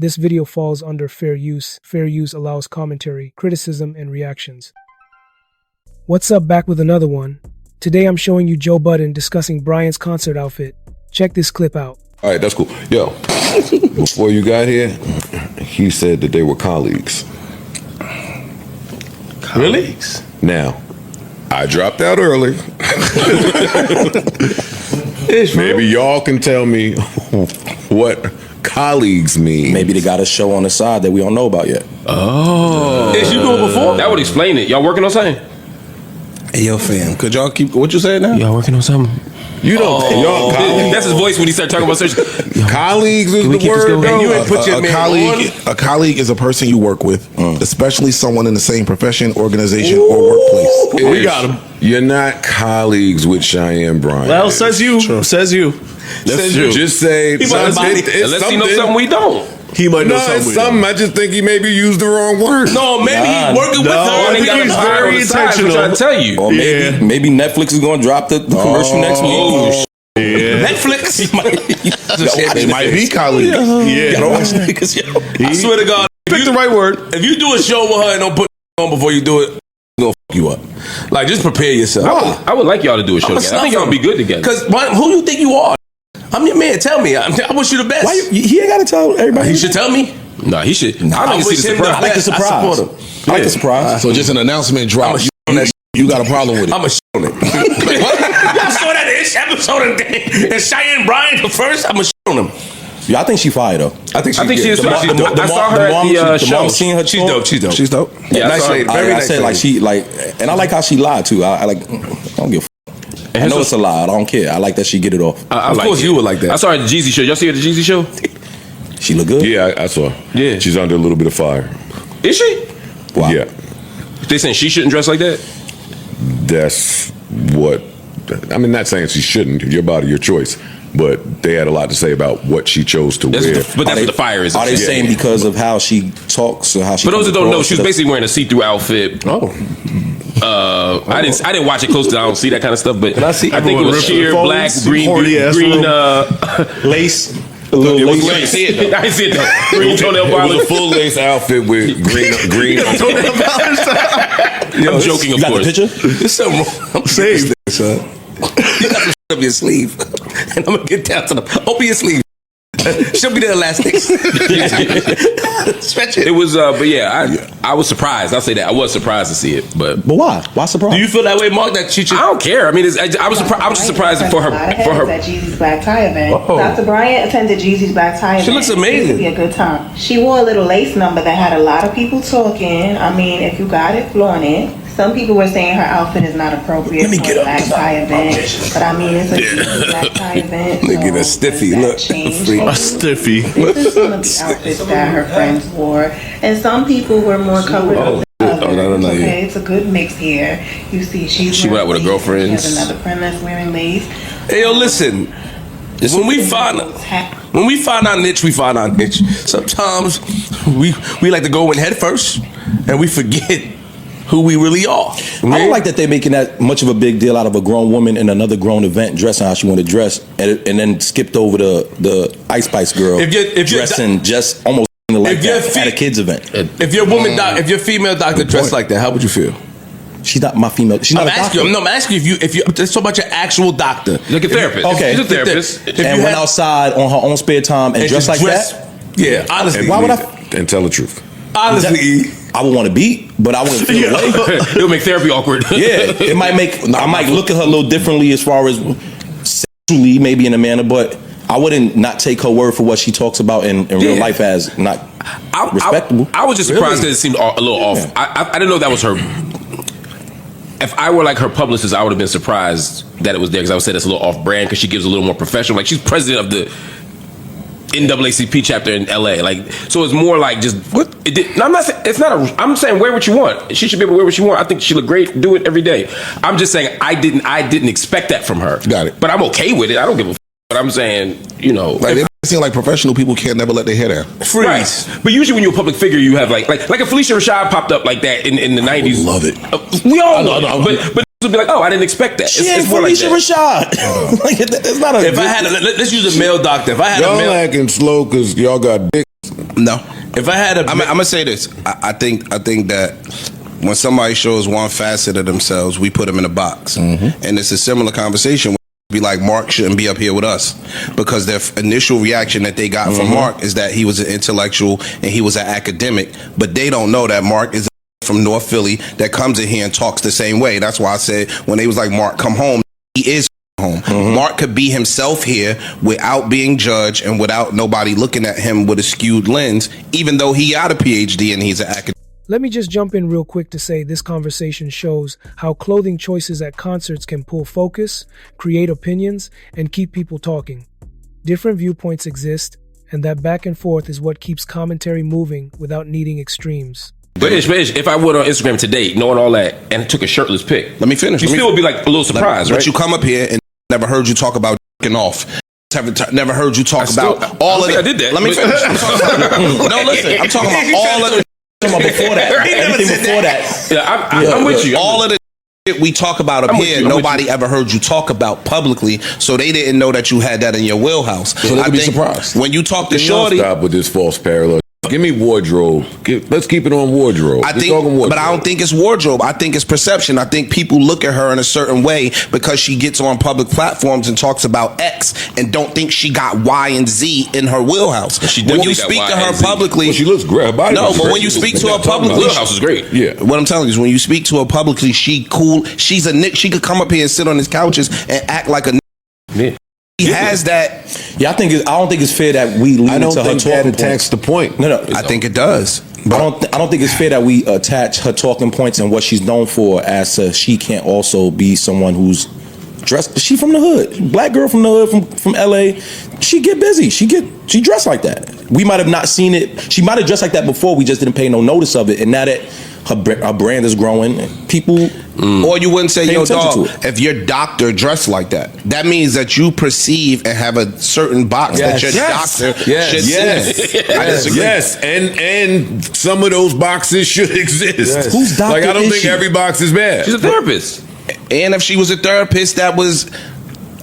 This video falls under fair use. Fair use allows commentary, criticism, and reactions. What's up, back with another one. Today I'm showing you Joe Budden discussing Bryant's concert outfit. Check this clip out. All right, that's cool. Yo, before you got here, he said that they were colleagues. Really? Now, I dropped out early. Maybe y'all can tell me what colleagues mean. Maybe they got a show on the side that we don't know about yet. Oh. Did you do it before? That would explain it. Y'all working on something? Hey, yo, fam, could y'all keep what you saying now? Y'all working on something? You don't. Y'all colleagues. That's his voice when he started talking about search. Colleagues is the word, bro. You ain't put your man on. A colleague is a person you work with, especially someone in the same profession, organization, or workplace. We got him. You're not colleagues with Cheyenne Brian. Well, says you. True. Says you. That's true. Just say Unless he knows something we don't. He might know No, it's something. something. I just think he maybe used the wrong word. No, maybe he's working with her. I think he's very intentional. I'm trying to tell you. Or maybe Netflix is going to drop the commercial next week. Yeah. Netflix. They might be colleagues. Yeah. I swear to God, Pick the right word. if you do a show with her and don't put on before you do it, it's gonna fuck you up. Like, just prepare yourself. I would like y'all to do a show together. I think y'all would be good together. Because who you think you are? I'm your man. Tell me. I wish you the best. He ain't got to tell everybody. He should tell me. No, he should. I wish him the best. I like the surprise. I support him. I like the surprise. So just an announcement drop. You got a problem with it. I'm a on it. Y'all saw that episode and Cheyenne Brian the first. I'm a on him. Yeah, I think she fired though. I think she is. I saw her at the show. Seen her. She's dope. She's dope. Yeah, I said like she like, and I like how she lied too. I like. I don't give a f. I know it's a lie. I don't care. I like that she get it off. Of course you would like that. I saw her at the Jeezy show. Y'all see her at the Jeezy show? She look good. Yeah, I saw. Yeah, she's under a little bit of fire. Is she? Wow. Yeah. They saying she shouldn't dress like that? That's what. I mean, not saying she shouldn't. Your body, your choice. But they had a lot to say about what she chose to wear. But that's what the fire is. Are they saying because of how she talks or how she? For those that don't know, she was basically wearing a see-through outfit. I didn't watch it closely. I don't see that kind of stuff. But I think it was sheer black, green lace. A little lace. I didn't see it though. I didn't see it though. Green toenail polish. It was a full lace outfit with green toenail polish. I'm joking, of course. Got the picture? There's something wrong. Save this, son. You got some shit up your sleeve, and I'm gonna get down to the open your sleeve. She'll be the elastics. Stretch it. It was, but yeah, I was surprised. I'll say that I was surprised to see it, but why? Why surprised? Do you feel that way, Mark? That she? I don't care. I mean, I was just surprised for her. For her at Jeezy's black tie event. Dr. Bryant attended Jeezy's black tie event. She looks amazing. It would be a good time. She wore a little lace number that had a lot of people talking. I mean, if you got it, flaunt it. Some people were saying her outfit is not appropriate for a black tie event, but I mean, it's a black tie event. Look at a stiffy. Look, a stiffy. This is some of the outfits that her friends wore, and some people were more covered up than others. Okay, it's a good mix here. You see, she went out with a girlfriend. She has another friend that's wearing lace. Hey, yo, listen. When we find our niche, we find our niche. Sometimes we like to go in head first, and we forget who we really are. I don't like that they're making that much of a big deal out of a grown woman in another grown event dressing how she want to dress, and then skipped over the Ice Spice girl dressing just almost like that at a kids event. If your female doctor dressed like that, how would you feel? She's not my female. She's not a doctor. I'm asking you if you. Let's talk about your actual doctor, like a therapist. Okay, she's a therapist. And went outside on her own spare time and dressed like that. Yeah, honestly, why would I? And tell the truth. Honestly, I would want to beat, but I wouldn't feel away. It'll make therapy awkward. Yeah, it might make. I might look at her a little differently as far as sexually, maybe in a manner, but I wouldn't not take her word for what she talks about in real life as not respectable. I was just surprised that it seemed a little off. I didn't know that was her. If I were like her publicist, I would have been surprised that it was there because I would say that's a little off-brand because she gives a little more professional. Like she's president of the NAACP chapter in LA, like so it's more like just what it did. No, I'm not saying it's not a. I'm saying wear what you want. She should be able to wear what she want. I think she look great. Do it every day. I'm just saying I didn't expect that from her. Got it. But I'm okay with it. I don't give a. But I'm saying like it seems like professional people can't never let their hair down. Freeze. Right. But usually when you're a public figure, you have like if Felicia Rashad popped up like that in the 90s. Love it. We all know. But would be like, oh, I didn't expect that. It's more Felicia like Rashad. Like, it's not a. If I had, let's use a male doctor. If I had y'all acting slow because y'all got dick. No. If I had I'm gonna say this. I think that when somebody shows one facet of themselves, we put them in a box, and it's a similar conversation. Be like, Mark shouldn't be up here with us, because their initial reaction that they got from Mark is that he was an intellectual and he was an academic, but they don't know that Mark is from North Philly that comes in here and talks the same way. That's why I said when they was like, Mark, come home, he is home. Mark could be himself here without being judged and without nobody looking at him with a skewed lens, even though he got a PhD and he's an academic. Let me just jump in real quick to say this conversation shows how clothing choices at concerts can pull focus, create opinions, and keep people talking. Different viewpoints exist, and that back and forth is what keeps commentary moving without needing extremes. But if I would on Instagram today, knowing all that, and took a shirtless pic, let me finish. You still would be like a little surprised, right? But you come up here and never heard you talk about jerking off. Never heard you talk about all of it. I did that. Let me finish. No, listen. I'm talking about all of the. Before that, everything before that. Yeah, I'm with you. All of the shit we talk about up here, nobody ever heard you talk about publicly, so they didn't know that you had that in your wheelhouse. So they would be surprised when you talk to Shorty. Stop with this false parallel. Give me wardrobe. Let's keep it on wardrobe. But I don't think it's wardrobe. I think it's perception. I think people look at her in a certain way because she gets on public platforms and talks about X and don't think she got Y and Z in her wheelhouse. When you speak to her publicly, she looks great. No, but when you speak to her publicly, wheelhouse is great. Yeah. What I'm telling you is when you speak to her publicly, she cool. She's a nick. She could come up here and sit on his couches and act like a nick. Yeah. He has that. Yeah, I don't think it's fair that we lean into her talking points. Attach the point. No, I think it does. But I don't think it's fair that we attach her talking points and what she's known for as she can't also be someone who's dressed. She from the hood, black girl from the hood, from LA. She get busy. She dressed like that. We might have not seen it. She might have dressed like that before. We just didn't pay no notice of it. And now that her brand is growing, and people. Or you wouldn't say, yo, dog, if your doctor dressed like that, that means that you perceive and have a certain box that your doctor should sit in. I disagree. Yes, and some of those boxes should exist. Yes. Whose doctor I don't is think she? every box is bad. She's a therapist. And if she was a therapist that was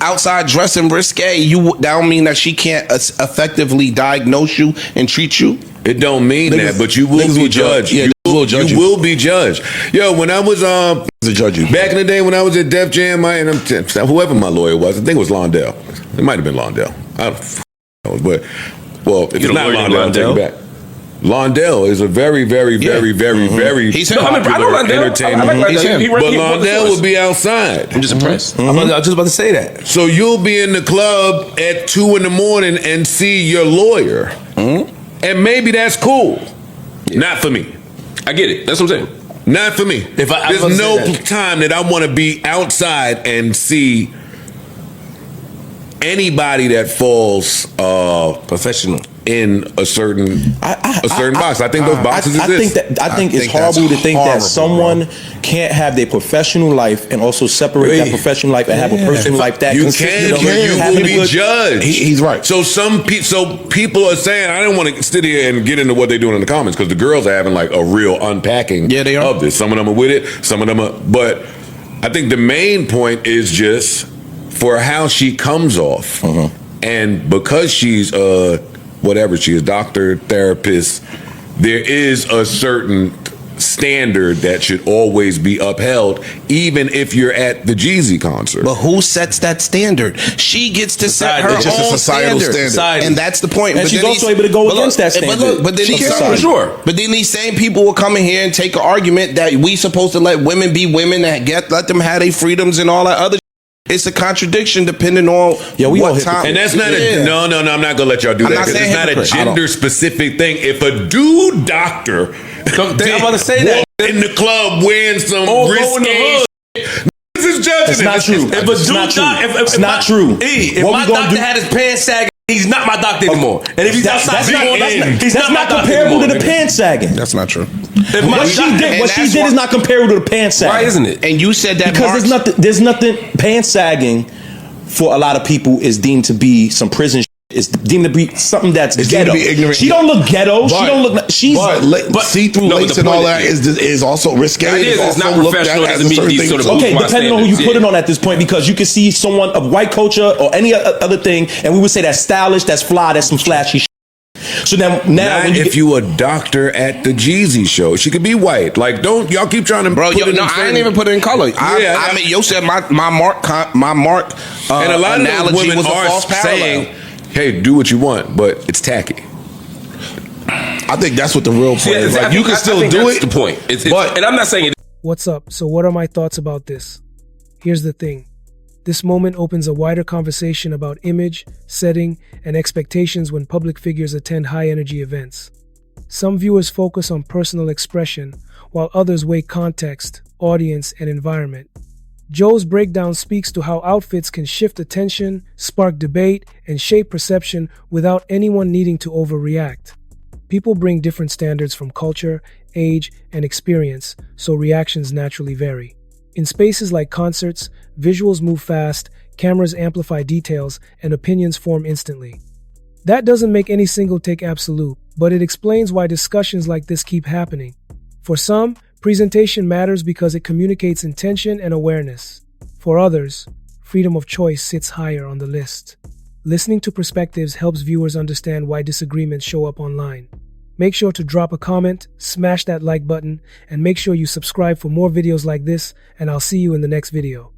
outside dressing risque, that don't mean that she can't effectively diagnose you and treat you. It don't mean that, but you will be judged. Yeah, you will be judged. Yo, when I was judge you. back in the day when I was at Def Jam, whoever my lawyer was, I think it was Londell. It might have been Londell. I don't know, but if it's not Londell, I'll take it back. Londell is a very, very, very, very, very popular entertainer. But Londell would be outside. I'm just impressed. I was just about to say that. So you'll be in the club at 2 a.m. and see your lawyer. And maybe that's cool. Not for me. I get it. That's what I'm saying. Not for me. There's no time that I want to be outside and see anybody that falls professional in a certain box. I think those boxes exist. I think it's horrible to think that someone can't have their professional life and also separate that professional life and have a personal life that you will be judged. He's right. So people are saying, I don't want to sit here and get into what they're doing in the comments because the girls are having like a real unpacking they are. of this. Some of them are with it, some of them are, but I think the main point is just for how she comes off, and because she's whatever she is, doctor, therapist, there is a certain standard that should always be upheld, even if you're at the Jeezy concert. But who sets that standard? She gets to set her It's just a own societal standard. and that's the point. And she's also able to go against that standard. But then She can, for sure. But then these same people will come in here and take an argument that we supposed to let women be women and let them have their freedoms and all that other. It's a contradiction depending on what time. And that's not no, I'm not gonna let y'all do that because it's not a gender specific thing. If a dude doctor I'm about to say that in the club wearing some risque, this is judging. It's not true. If a dude, it's not true. If my doctor had his pants sagging, he's not my doctor anymore. And if he's outside, he's not my doctor comparable anymore. to the pants sagging. That's not true. What she did is not comparable to the pants sagging. Why isn't it? And you said that because there's nothing pants sagging for a lot of people is deemed to be some prison. It's deemed to be something that's ghetto. She don't look ghetto. She don't look. But see-through lace and all that is also risque. It's not professional. It doesn't meet these sort of depending on who you put it on at this point, because you can see someone of white culture or any other thing, and we would say that's stylish, that's fly, that's some flashy shit. So now Not if you a doctor at the Jeezy show. She could be white. Like, don't y'all keep trying to Bro, I ain't even put it in color. I mean, yo said my mark and a lot of those women are saying, hey, do what you want, but it's tacky. I think that's what the real point is. Like, you can still do it. That's the point. And I'm not saying it. What's up? So what are my thoughts about this? Here's the thing. This moment opens a wider conversation about image, setting, and expectations when public figures attend high-energy events. Some viewers focus on personal expression, while others weigh context, audience, and environment. Joe's breakdown speaks to how outfits can shift attention, spark debate, and shape perception without anyone needing to overreact. People bring different standards from culture, age, and experience, so reactions naturally vary. In spaces like concerts, visuals move fast, cameras amplify details, and opinions form instantly. That doesn't make any single take absolute, but it explains why discussions like this keep happening. For some, presentation matters because it communicates intention and awareness. For others, freedom of choice sits higher on the list. Listening to perspectives helps viewers understand why disagreements show up online. Make sure to drop a comment, smash that like button, and make sure you subscribe for more videos like this, and I'll see you in the next video.